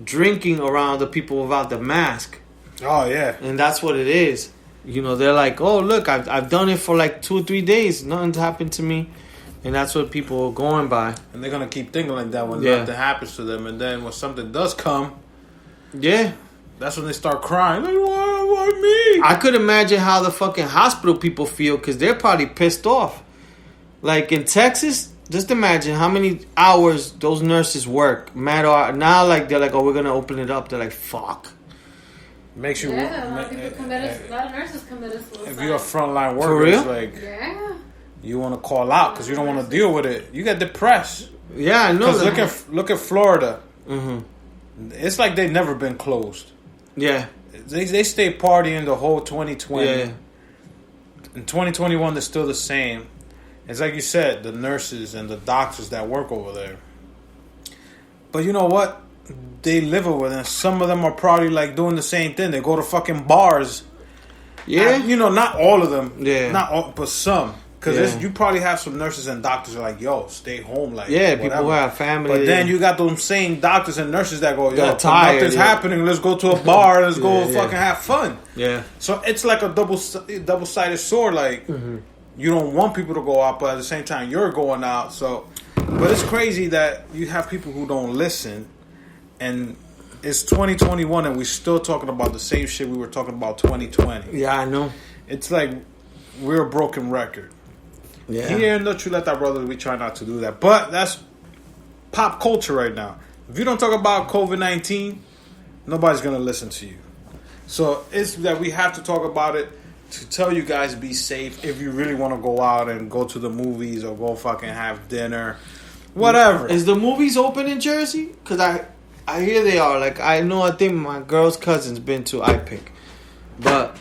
drinking around the people without the mask. Oh yeah, and that's what it is. You know, they're like, oh look, I've done it for like 2 or 3 days, nothing's happened to me, and that's what people are going by. And they're gonna keep thinking like that when nothing happens to them, and then when something does come, that's when they start crying. Like, why me? I could imagine how the fucking hospital people feel because they're probably pissed off. Like in Texas, just imagine how many hours those nurses work. Now, like they're like, oh, we're gonna open it up. They're like, fuck. Makes you. A lot of nurses committed suicide. If you're a frontline worker, for real? It's like you want to call out because you don't want to deal with it. You get depressed. Yeah, I know. Because look at Florida. Mm-hmm. It's like they've never been closed. Yeah. They stay partying the whole 2020. Yeah. In 2021, they're still the same. It's like you said, the nurses and the doctors that work over there. But you know what? They live over there. Some of them are probably like doing the same thing. They go to fucking bars. Yeah. You know, not all of them. Yeah. Not all, but some. Because you probably have some nurses and doctors who are like, yo, stay home. Like, people who have family. But then you got those same doctors and nurses that go, yo, tired, nothing's happening. Let's go to a bar. Let's go fucking have fun. Yeah. So it's like a double-sided sword. Like, you don't want people to go out, but at the same time, you're going out. So, but it's crazy that you have people who don't listen. And it's 2021 and we're still talking about the same shit we were talking about 2020. Yeah, I know. It's like we're a broken record. Yeah. Here in the Chuleta Brothers, we try not to do that. But that's pop culture right now. If you don't talk about COVID-19, nobody's going to listen to you. So it's that we have to talk about it to tell you guys be safe if you really want to go out and go to the movies or go fucking have dinner. Whatever. Is the movies open in Jersey? Because I hear they are. Like, I think my girl's cousin's been to IPIC. But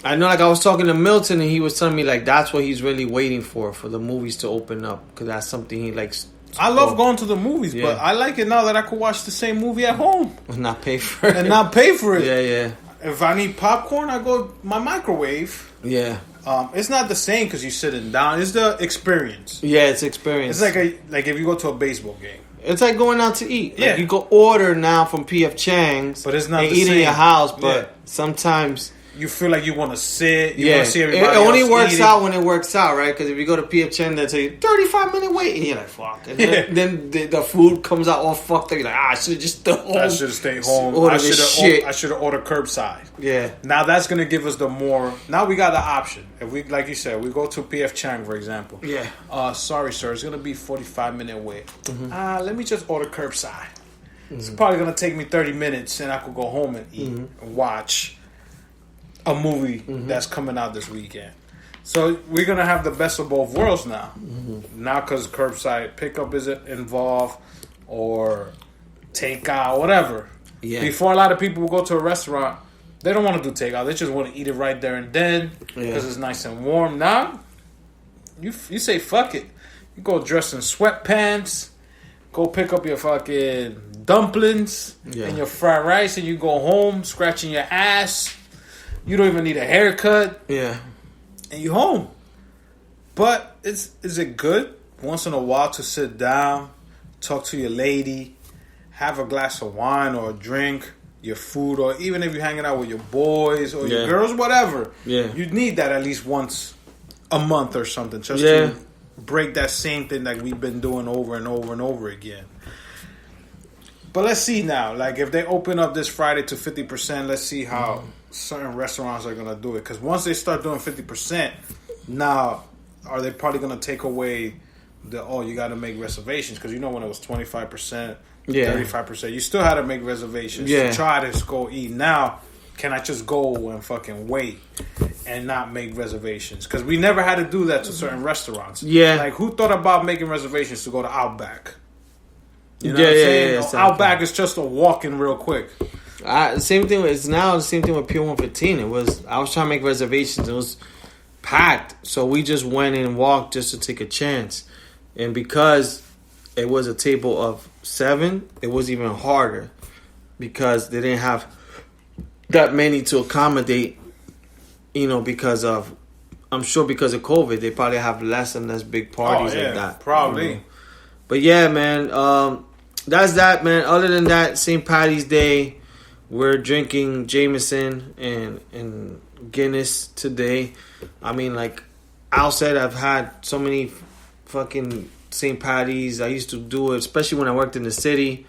I know, like, I was talking to Milton, and he was telling me, like, that's what he's really waiting for the movies to open up. Because that's something he likes. I love going to the movies, but I like it now that I could watch the same movie at home. And not pay for it. Yeah. If I need popcorn, I go my microwave. Yeah. It's not the same because you're sitting down. It's the experience. Yeah, it's experience. It's like if you go to a baseball game. It's like going out to eat. Yeah. Like you go order now from P.F. Chang's. But it's not and the eat same. in your house, but sometimes you feel like you want to sit. You want to see everybody It only else works eating. out when it works out, right? Because if you go to P.F. Chang, they tell you 35-minute wait, and you're like, fuck. And then the food comes out all fucked up. You're like, I should have just stayed home. I should have stayed home. I should have ordered curbside. Yeah. Now that's gonna give us the more. Now we got the option. If we, like you said, we go to P.F. Chang, for example. Yeah. Sorry, sir. It's gonna be 45-minute wait. Let me just order curbside. It's probably gonna take me 30 minutes, and I could go home and eat and watch a movie that's coming out this weekend. So we're gonna have the best of both worlds now. Now because curbside pickup isn't involved or takeout, whatever. Yeah. Before, a lot of people will go to a restaurant, they don't want to do takeout. They just want to eat it right there and then because it's nice and warm. Now you say fuck it. You go dress in sweatpants. Go pick up your fucking dumplings and your fried rice, and you go home scratching your ass. You don't even need a haircut. Yeah. And you home. But is it good once in a while to sit down, talk to your lady, have a glass of wine or a drink, your food, or even if you're hanging out with your boys or your girls, whatever. Yeah. You need that at least once a month or something just to break that same thing that we've been doing over and over and over again. But let's see now. Like, if they open up this Friday to 50%, let's see how certain restaurants are going to do it. Because once they start doing 50%, now are they probably going to take away you got to make reservations? Because you know when it was 25%, 35%, you still had to make reservations to try to go eat. Now, can I just go and fucking wait and not make reservations? Because we never had to do that to certain restaurants. Yeah. Like, who thought about making reservations to go to Outback? You know what I'm saying? Outback is just a walk-in real quick. Same thing. It's now the same thing with Pier 115. I was trying to make reservations. It was packed. So we just went and walked just to take a chance. And because it was a table of 7, it was even harder. Because they didn't have that many to accommodate, because of, I'm sure because of COVID, they probably have less and less big parties like that. Probably. But yeah, man, that's that, man. Other than that, St. Patty's Day, we're drinking Jameson and Guinness today. I mean, like Al said, I've had so many fucking St. Patty's. I used to do it, especially when I worked in the city.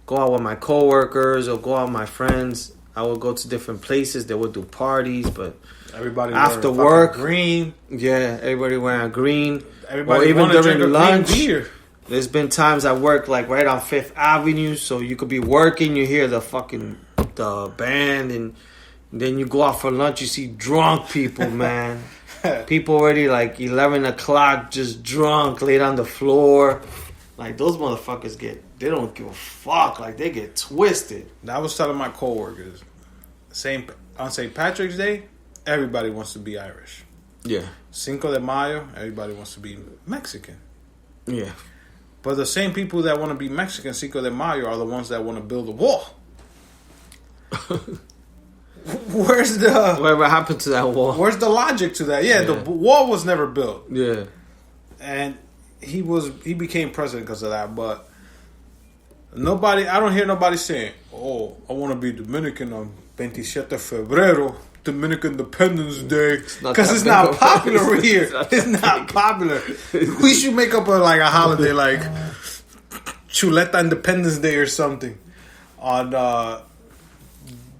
Go out with my coworkers or go out with my friends. I would go to different places. They would do parties, but everybody after work, green. Yeah, everybody wearing green. Everybody or even during lunch. Beer. There's been times I work like right on Fifth Avenue, so you could be working, you hear the band, and then you go out for lunch, you see drunk people, man. People already like 11 o'clock, just drunk, laid on the floor. Like those motherfuckers they don't give a fuck. Like they get twisted. I was telling my coworkers, on St. Patrick's Day, everybody wants to be Irish. Yeah. Cinco de Mayo, everybody wants to be Mexican. Yeah. But the same people that want to be Mexican Cinco de Mayo are the ones that want to build a wall. Whatever happened to that wall? Where's the logic to that? Yeah, the wall was never built. Yeah. And he became president because of that, but I don't hear nobody saying, "Oh, I want to be Dominican on 27 de Febrero, Dominican Independence Day," because it's not popular here. It's not popular. We should make up a holiday like Chuleta Independence Day or something. On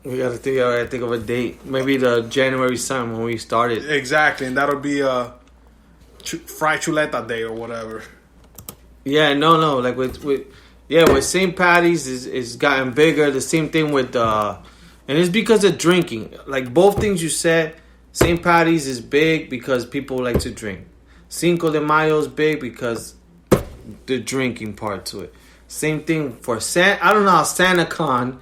we gotta think of a date. Maybe the January 7th when we started. Exactly, and that'll be Fried Chuleta Day or whatever. Yeah, no, like with St. Patty's is gotten bigger. The same thing with and it's because of drinking. Like both things you said, St. Patty's is big because people like to drink. Cinco de Mayo is big because the drinking part to it. Same thing for I don't know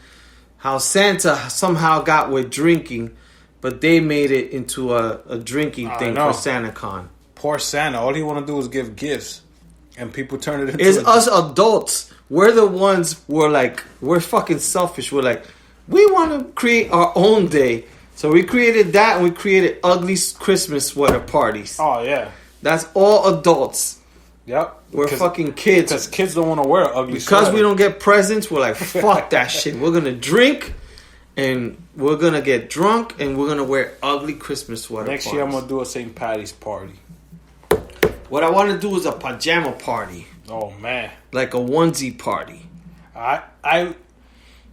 how Santa somehow got with drinking, but they made it into a drinking thing for SantaCon. Poor Santa. All he want to do is give gifts, and people turn it into. It's us adults. We're the ones. We're fucking selfish. We're like, we want to create our own day, so we created that, and we created ugly Christmas sweater parties. Oh yeah, that's all adults. Yep. We're fucking kids. Because kids don't want to wear ugly because sweater. We don't get presents, we're like, fuck that shit. We're going to drink, and we're going to get drunk, and we're going to wear ugly Christmas sweater Next year, I'm going to do a St. Patty's party. What I want to do is a pajama party. Oh, man. Like a onesie party. I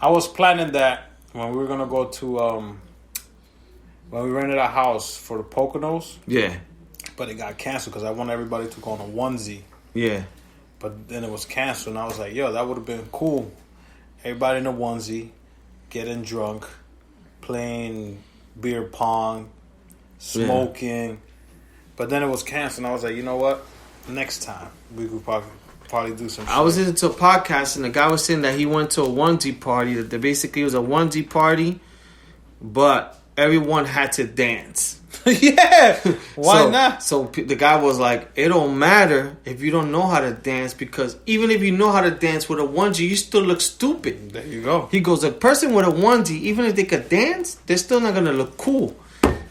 was planning that when we were going to go to... when we rented a house for the Poconos. Yeah. But it got canceled because I want everybody to go on a onesie. Yeah. But then it was canceled, and I was like, yo, that would have been cool. Everybody in a onesie, getting drunk, playing beer pong, smoking. Yeah. But then it was canceled, and I was like, you know what? Next time, we could probably do some shit. I was listening to a podcast, and the guy was saying that he went to a onesie party, that basically was a onesie party, but everyone had to dance. Yeah, why not? So the guy was like, it don't matter if you don't know how to dance, because even if you know how to dance with a onesie, you still look stupid. There you go. He goes, a person with a onesie, even if they could dance, they're still not going to look cool.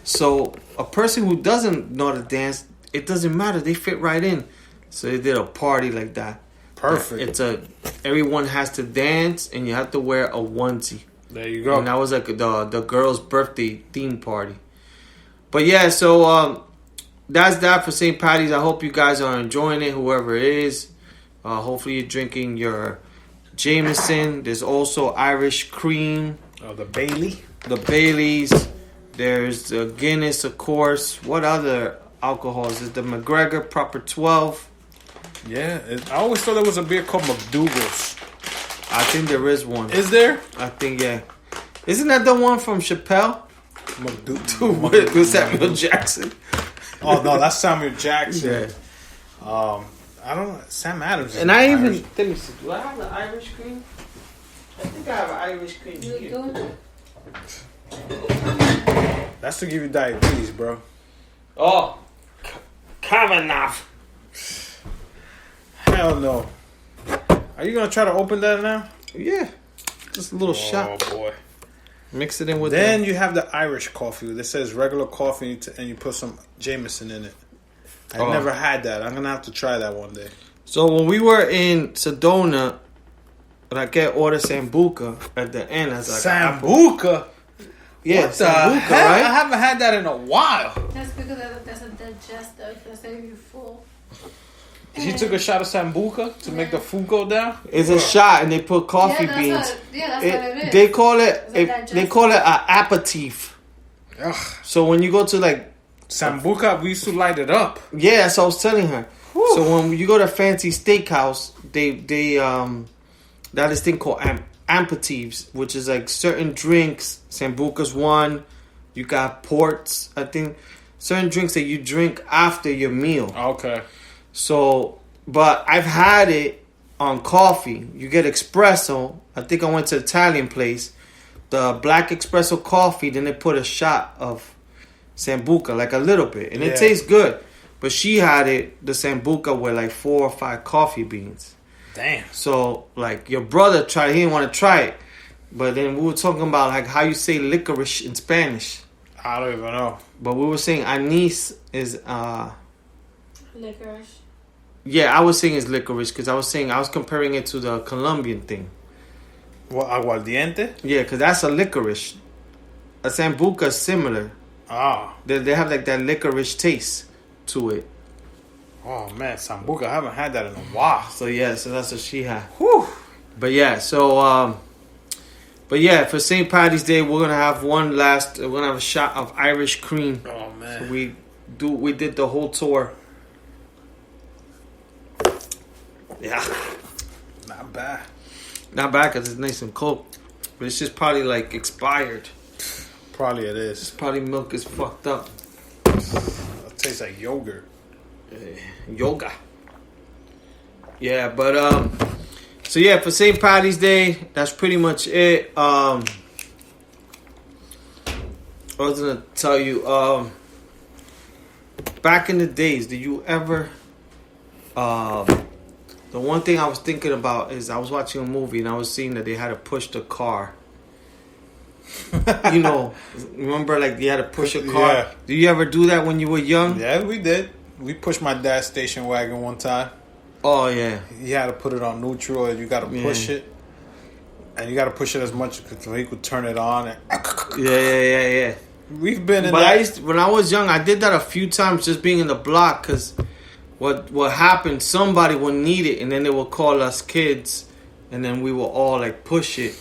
So a person who doesn't know how to dance, it doesn't matter. They fit right in. So they did a party like that. Perfect. Everyone has to dance, and you have to wear a onesie. There you go. And that was like the girl's birthday theme party. But yeah, so that's that for St. Patty's. I hope you guys are enjoying it, whoever it is. Hopefully you're drinking your Jameson. There's also Irish cream. Oh, the Bailey. The Baileys. There's the Guinness, of course. What other alcohols? Is the McGregor Proper 12. Yeah, I always thought there was a beer called McDougal's. I think there is one. Is there? I think, yeah. Isn't that the one from Chappelle? With Samuel Jackson. Oh no, that's Samuel Jackson. Yeah. I don't know. Sam Adams. And I even let me see. Do I have the Irish cream? I think I have an Irish cream here. That's to give you diabetes, bro. Oh, Kavanaugh. Hell no. Are you gonna try to open that now? Yeah. Just a little shot. Oh boy. Mix it in with. Then you have the Irish coffee that says regular coffee and you put some Jameson in it. I've never had that. I'm gonna have to try that one day. So when we were in Sedona, but I can't order Sambuca at the end as like Sambuca. Yeah, what the Sambuca, hell? right? I haven't had that in a while. That's because it doesn't digest though. It doesn't make you full. She took a shot of Sambuca to make the food go down. It's a shot, and they put coffee that's beans. what it is. They call it. It's They call it an aperitif. Ugh. So when you go to like Sambuca, we used to light it up. yeah, that's what I was telling her. Whew. So when you go to a fancy steakhouse, they that is thing called aperitifs, which is like certain drinks. Sambuca's one. You got ports. I think certain drinks that you drink after your meal. Okay. So, but I've had it on coffee. You get espresso. I think I went to an Italian place. The black espresso coffee. Then they put a shot of Sambuca, like a little bit, and it tastes good. But she had it, the Sambuca, with like 4 or 5 coffee beans. Damn. So, like, your brother tried, he didn't want to try it. But then we were talking about, like, how you say licorice in Spanish. I don't even know. But we were saying anise is, Licorice. yeah, I was saying it's licorice because I was comparing it to the Colombian thing. What, aguardiente? Yeah, because that's a licorice. A Sambuca is similar. Ah. They have, like, that licorice taste to it. Oh, man. Sambuca. I haven't had that in a while. So, yeah, so that's what she had. Whew. But yeah, so but yeah, for St. Patty's Day we're gonna have we're gonna have a shot of Irish cream. Oh, man. So we did the whole tour. Yeah. Not bad. Not bad because it's nice and cold. But it's just probably like expired. Probably it is. Probably milk is fucked up. It tastes like yogurt. Yoga. Yeah, but so yeah, for St. Patty's Day, that's pretty much it. I was gonna tell you, back in the days, did you ever? The one thing I was thinking about is I was watching a movie and I was seeing that they had to push the car. You know, remember like you had to push a car. Yeah. Did you ever do that when you were young? Yeah, we did. We pushed my dad's station wagon one time. Oh yeah. You had to put it on neutral and you got to push it. And you got to push it as much so he could turn it on. And Yeah. we've been in But that. when I was young, I did that a few times just being in the block because what happened, somebody would need it and then they would call us kids and then we would all like push it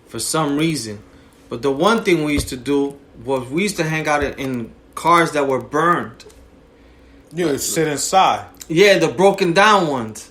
for some reason. But the one thing we used to do was we used to hang out in cars that were burned. You sit inside. Yeah, the broken down ones.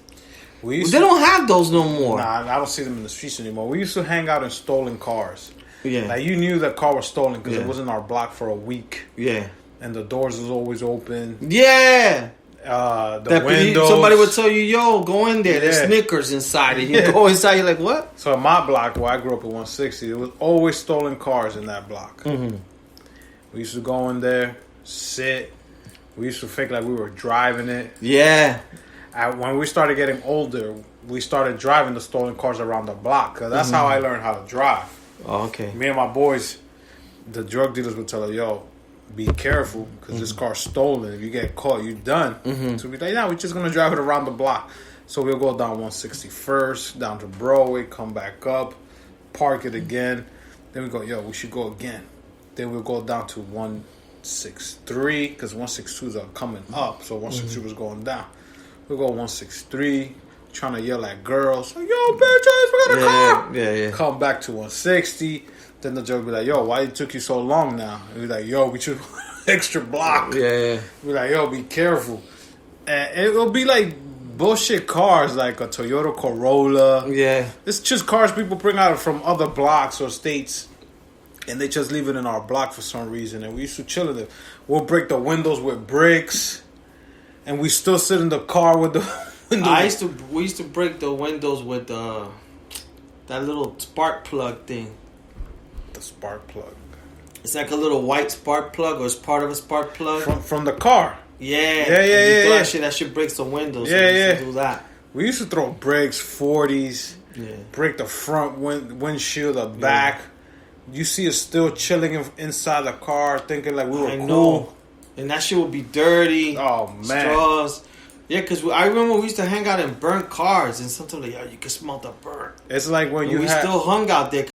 They don't have those no more. Nah, I don't see them in the streets anymore. We used to hang out in stolen cars. Yeah. Like you knew the car was stolen because it was in our block for a week. Yeah. And the doors was always open. Yeah. The windows. Somebody would tell you, yo, go in there. There's Yeah. Snickers inside. And you go inside, you're like, what? So in my block, where I grew up at 160, there was always stolen cars in that block. Mm-hmm. We used to go in there, sit. We used to fake like we were driving it. Yeah. When we started getting older, we started driving the stolen cars around the block. Cause that's how I learned how to drive. Oh, okay. Me and my boys, the drug dealers would tell us, yo, be careful because this car's stolen. If you get caught, you're done. So we'd be like, yeah, we're just going to drive it around the block. So we'll go down 161st, down to Broadway, come back up, park it again. Then we go, yo, we should go again. Then we'll go down to 163 because 162s are coming up. So 163 was going down. We'll go 163, trying to yell at girls. Like, yo, bitches, we got a car. Yeah. Come back to 160. Then the judge be like, yo, why it took you so long now? And we like, yo, we should extra block. Yeah. We like, yo, be careful. And it'll be like bullshit cars like a Toyota Corolla. Yeah. It's just cars people bring out from other blocks or states. And they just leave it in our block for some reason. And we used to chill in it. We'll break the windows with bricks. And we still sit in the car with the windows. We used to break the windows with that little spark plug thing. The spark plug. It's like a little white spark plug, or it's part of a spark plug. From the car. Yeah. Yeah. That shit breaks the windows. Yeah, so we used yeah. to do that. We used to throw bricks, 40s. Yeah. Break the front windshield, the back. You see us still chilling inside the car, thinking like we were cool. Know. And that shit would be dirty. Oh, man. Straws. Yeah, because I remember we used to hang out in burnt cars, and sometimes like, yo, you could smell the burnt. It's like when we still hung out there.